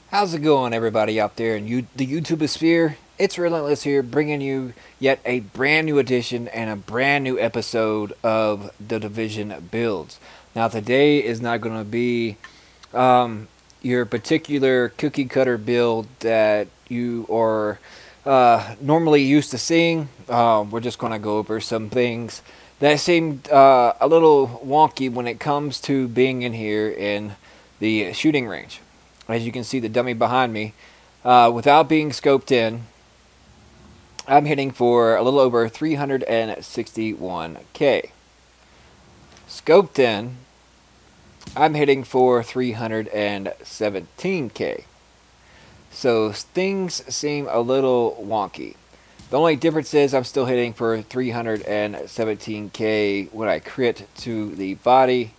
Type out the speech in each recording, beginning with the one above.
How's it going, everybody out there in the YouTube sphere? It's Relentless here, bringing you yet a brand new edition and a brand new episode of the Division Builds. Now, today is not going to be your particular cookie cutter build that you are normally used to seeing. We're just going to go over some things that seemed a little wonky when it comes to being in here in the shooting range. As you can see, the dummy behind me, without being scoped in, I'm hitting for a little over 361k. Scoped in, I'm hitting for 317k. So things seem a little wonky. The only difference is I'm still hitting for 317k when I crit to the body,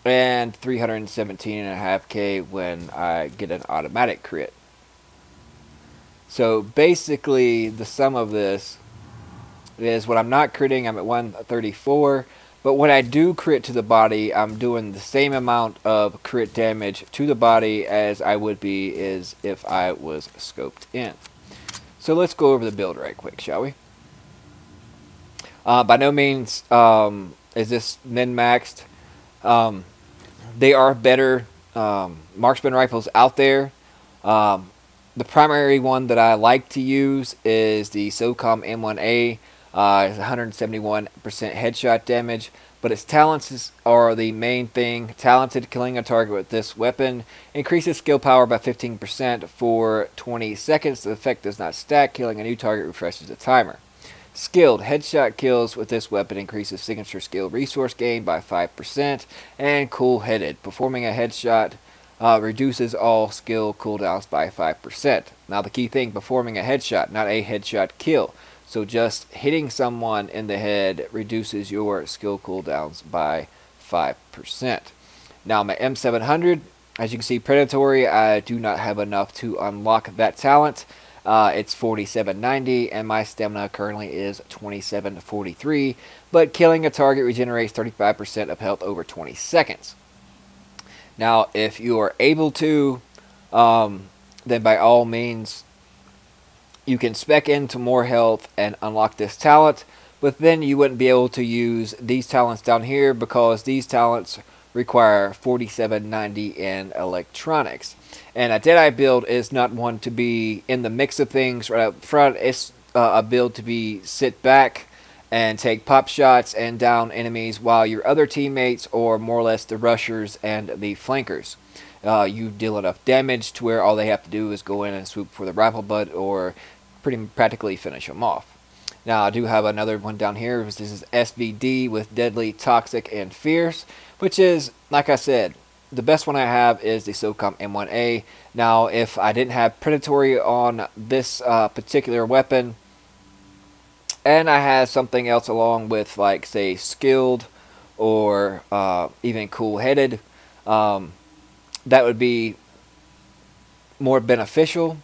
and 317.5k when I get an automatic crit. So basically, the sum of this is when I'm not critting, I'm at 134. But when I do crit to the body, I'm doing the same amount of crit damage to the body as I would be as if I was scoped in. So let's go over the build right quick, shall we? By no means is this min-maxed. They are better marksman rifles out there. The primary one that I like to use is the SOCOM M1A. It's 171% headshot damage, but its talents are the main thing. Talented, killing a target with this weapon increases skill power by 15% for 20 seconds. The effect does not stack. Killing a new target refreshes the timer. Skilled, headshot kills with this weapon increases signature skill resource gain by 5%. And cool-headed, performing a headshot reduces all skill cooldowns by 5%. Now the key thing, performing a headshot, not a headshot kill. So just hitting someone in the head reduces your skill cooldowns by 5%. Now my M700, as you can see, predatory, I do not have enough to unlock that talent. It's 4790 and my stamina currently is 2743, but killing a target regenerates 35% of health over 20 seconds. Now if you are able to, then by all means you can spec into more health and unlock this talent, but then you wouldn't be able to use these talents down here because these talents require 4790 in electronics. And a Deadeye build is not one to be in the mix of things right up front. It's a build to be sit back and take pop shots and down enemies while your other teammates, or more or less the rushers and the flankers, you deal enough damage to where all they have to do is go in and swoop for the rifle butt or practically finish them off. Now I do have another one down here. This is SVD with Deadly, Toxic, and Fierce, which is, like I said, the best one I have is the SOCOM M1A. Now if I didn't have Predatory on this particular weapon, and I had something else along with, like, say, Skilled or even Cool-Headed, that would be more beneficial.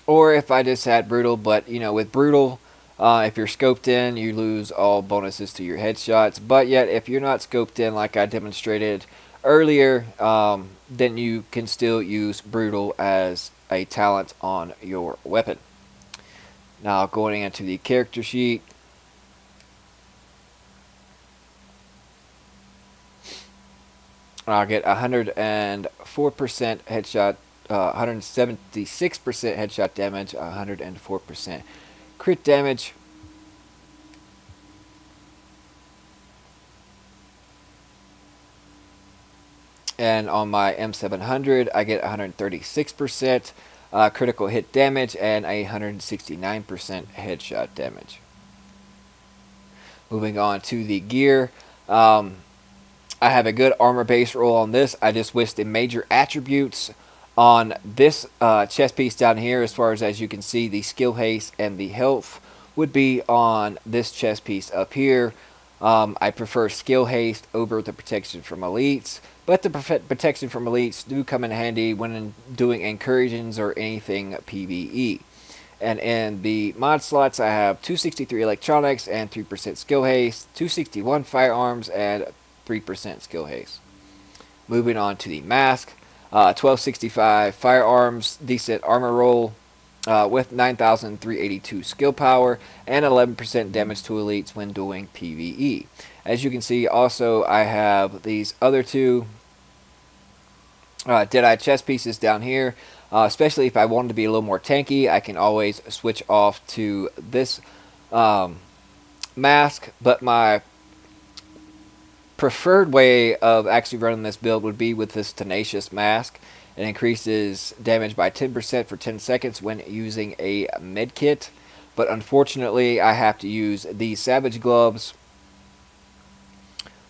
Or if I just had Brutal, but you know, with Brutal, if you're scoped in, you lose all bonuses to your headshots. But yet, if you're not scoped in, like I demonstrated earlier, then you can still use Brutal as a talent on your weapon. Now, going into the character sheet, I'll get 104% headshot, 176% headshot damage, 104% crit damage. And on my M700, I get 136% critical hit damage and 169% headshot damage. Moving on to the gear. I have a good armor base roll on this. I just wish the major attributes on this chest piece down here, as you can see, the skill haste and the health would be on this chest piece up here. I prefer skill haste over the protection from elites, but the protection from elites do come in handy when doing incursions or anything PvE. And in the mod slots, I have 263 electronics and 3% skill haste, 261 firearms and 3% skill haste. Moving on to the mask. 1265 firearms, decent armor roll, with 9,382 skill power and 11% damage to elites when doing PvE. As you can see, also I have these other two Deadeye chest pieces down here. Especially if I wanted to be a little more tanky, I can always switch off to this mask. But my preferred way of actually running this build would be with this Tenacious mask. It increases damage by 10% for 10 seconds when using a medkit. But unfortunately, I have to use these Savage Gloves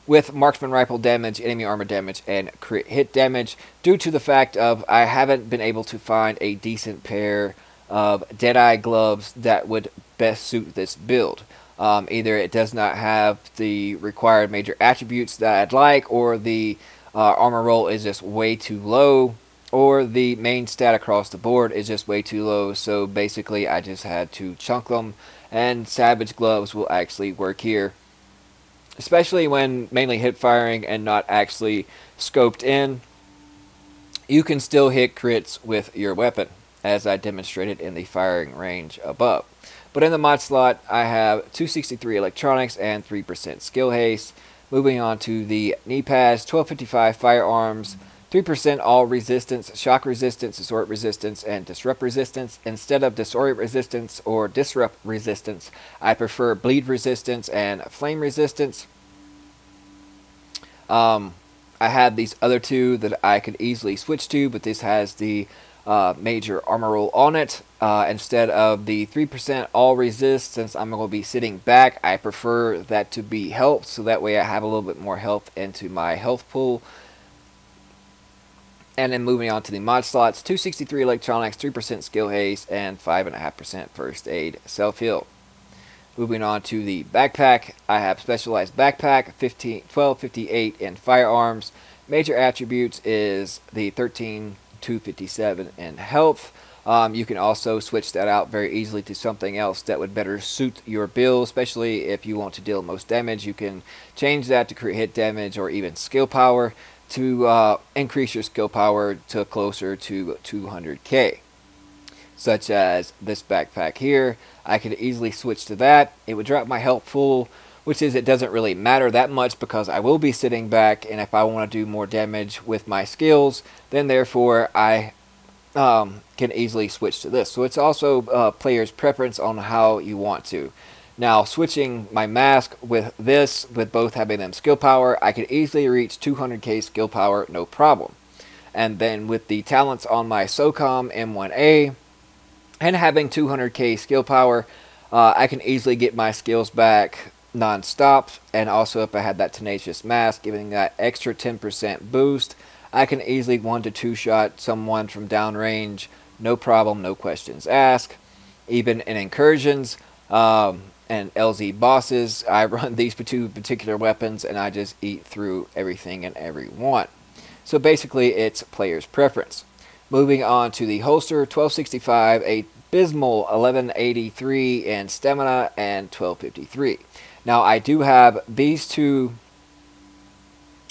with marksman rifle damage, enemy armor damage, and crit hit damage due to the fact of I haven't been able to find a decent pair of Deadeye gloves that would best suit this build. Either it does not have the required major attributes that I'd like, or the armor roll is just way too low, or the main stat across the board is just way too low. So basically I just had to chunk them, and Savage Gloves will actually work here, especially when mainly hip firing and not actually scoped in. You can still hit crits with your weapon, as I demonstrated in the firing range above. But in the mod slot, I have 263 electronics and 3% skill haste. Moving on to the knee pads, 1255 firearms, 3% all resistance, shock resistance, disorient resistance, and disrupt resistance. Instead of disorient resistance or disrupt resistance, I prefer bleed resistance and flame resistance. I had these other two that I could easily switch to, but this has the major armor roll on it. Instead of the 3% all resist, since I'm going to be sitting back, I prefer that to be health, so that way I have a little bit more health into my health pool. And then moving on to the mod slots, 263 electronics, 3% skill haste, and 5.5% first aid self-heal. Moving on to the backpack, I have specialized backpack, 1258 in firearms. Major attributes is the 13257 in health. You can also switch that out very easily to something else that would better suit your build, especially if you want to deal most damage. You can change that to crit hit damage or even skill power to increase your skill power to closer to 200k. Such as this backpack here, I could easily switch to that. It would drop my health full, which is, it doesn't really matter that much because I will be sitting back, and if I want to do more damage with my skills, then therefore I can easily switch to this. So it's also player's preference on how you want to. Now, switching my mask with this, with both having them skill power, I could easily reach 200k skill power, no problem. And then with the talents on my SOCOM M1A, and having 200k skill power, I can easily get my skills back non-stop. And also if I had that Tenacious mask giving that extra 10% boost, I can easily 1 to 2 shot someone from downrange, no problem, no questions asked. Even in incursions and LZ bosses, I run these two particular weapons and I just eat through everything and everyone. So basically it's player's preference. Moving on to the holster, 1265, a Bismol 1183 in stamina, and 1253. Now I do have these two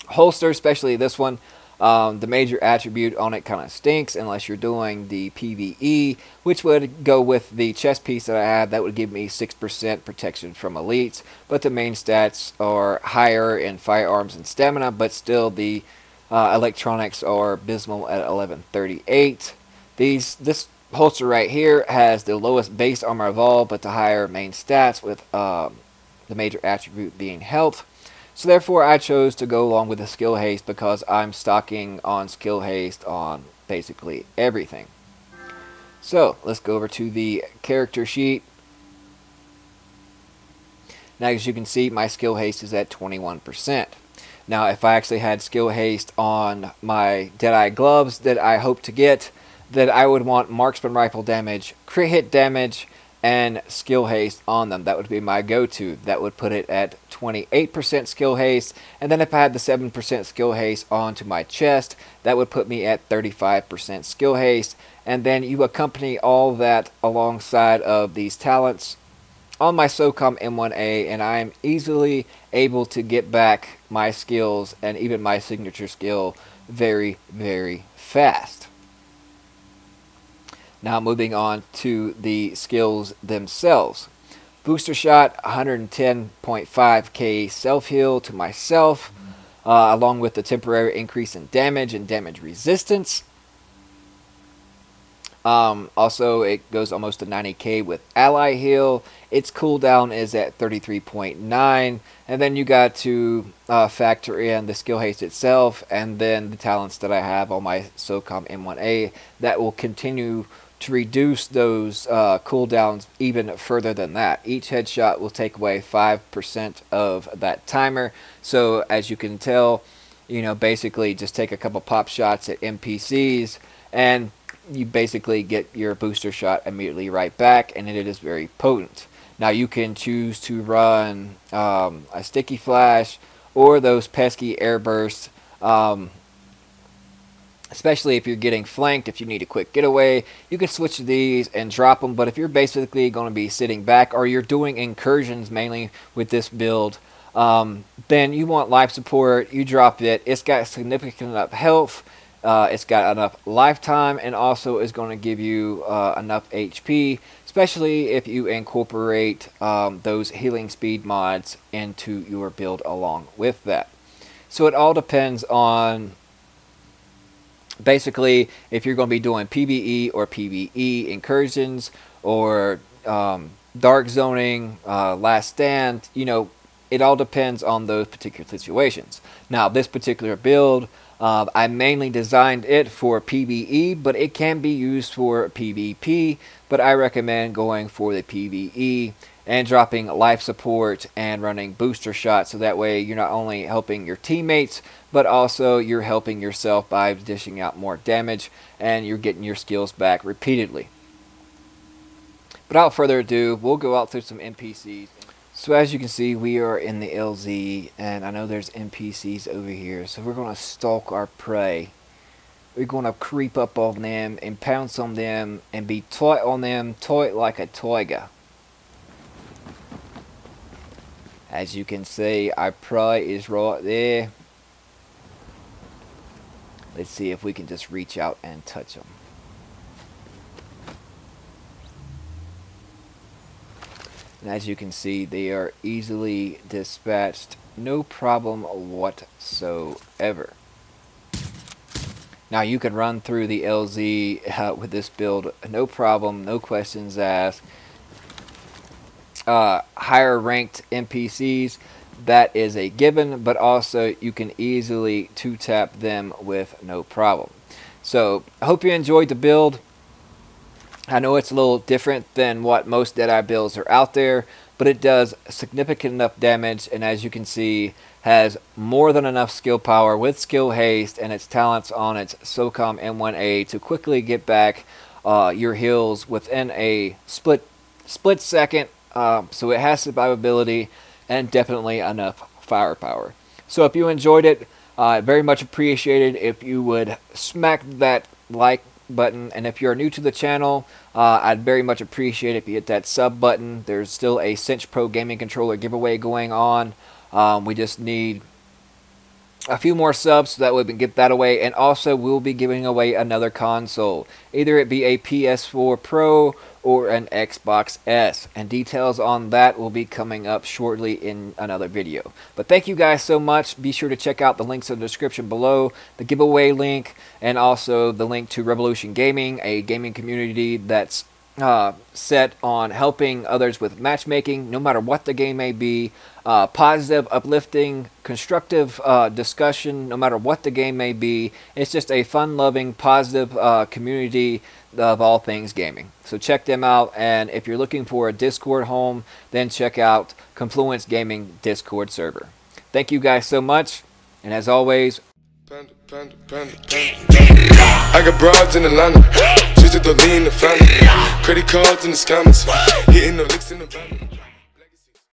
holsters, especially this one. The major attribute on it kind of stinks unless you're doing the PvE, which would go with the chest piece that I have. That would give me 6% protection from elites, but the main stats are higher in firearms and stamina, but still the electronics are abysmal at 1138. This holster right here has the lowest base armor of all, but the higher main stats, with the major attribute being health. So therefore I chose to go along with the skill haste because I'm stocking on skill haste on basically everything. So let's go over to the character sheet. Now as you can see, my skill haste is at 21%. Now, if I actually had skill haste on my Deadeye gloves that I hope to get, then I would want marksman rifle damage, crit hit damage, and skill haste on them. That would be my go-to. That would put it at 28% skill haste. And then if I had the 7% skill haste onto my chest, that would put me at 35% skill haste. And then you accompany all that alongside of these talents on my SOCOM M1A, and I am easily able to get back my skills and even my signature skill very, very fast. Now moving on to the skills themselves. Booster shot, 110.5k self-heal to myself, along with the temporary increase in damage and damage resistance. Also, it goes almost to 90k with ally heal. Its cooldown is at 33.9, and then you got to factor in the skill haste itself, and then the talents that I have on my SOCOM M1A that will continue to reduce those cooldowns even further than that. Each headshot will take away 5% of that timer. So as you can tell, you know, basically just take a couple pop shots at NPCs and you basically get your booster shot immediately right back, and it is very potent. Now you can choose to run a sticky flash or those pesky air bursts, especially if you're getting flanked. If you need a quick getaway, you can switch to these and drop them. But if you're basically going to be sitting back, or you're doing incursions mainly with this build, then you want life support. You drop it. It's got significant enough health. It's got enough lifetime, and also is going to give you enough HP, especially if you incorporate those healing speed mods into your build along with that. So it all depends on basically if you're going to be doing PvE or PvE incursions, or dark zoning, last stand. You know, it all depends on those particular situations. Now this particular build, I mainly designed it for PvE, but it can be used for PvP, but I recommend going for the PvE and dropping life support and running booster shots, so that way you're not only helping your teammates, but also you're helping yourself by dishing out more damage, and you're getting your skills back repeatedly. Without further ado, we'll go out through some NPCs. So as you can see, we are in the LZ, and I know there's NPCs over here, so we're going to stalk our prey. We're going to creep up on them and pounce on them and be tight on them, tight like a tiger. As you can see, our prey is right there. Let's see if we can just reach out and touch them. And as you can see, they are easily dispatched, no problem whatsoever. Now you can run through the LZ with this build, no problem, no questions asked. Higher ranked NPCs, that is a given, but also you can easily 2-tap them with no problem. So I hope you enjoyed the build. I know it's a little different than what most Deadeye builds are out there, but it does significant enough damage, and as you can see, has more than enough skill power with skill haste and its talents on its SOCOM M1A to quickly get back your heals within a split second. So it has survivability and definitely enough firepower. So if you enjoyed it, very much appreciated if you would smack that like button, and if you're new to the channel, I'd very much appreciate it if you hit that sub button. There's still a Cinch Pro gaming controller giveaway going on. We just need a few more subs so that we can get that away, and also we'll be giving away another console, either it be a PS4 Pro or an Xbox S, and details on that will be coming up shortly in another video. But thank you guys so much. Be sure to check out the links in the description below, the giveaway link, and also the link to Revolution Gaming, a gaming community that's set on helping others with matchmaking, no matter what the game may be. Positive, uplifting, constructive discussion, no matter what the game may be. It's just a fun-loving, positive community of all things gaming. So check them out, and if you're looking for a Discord home, then check out Confluence Gaming Discord server. Thank you guys so much, and as always, I got broads in Atlanta, just to the lean the family, credit cards in the scammers, hitting the licks in the van.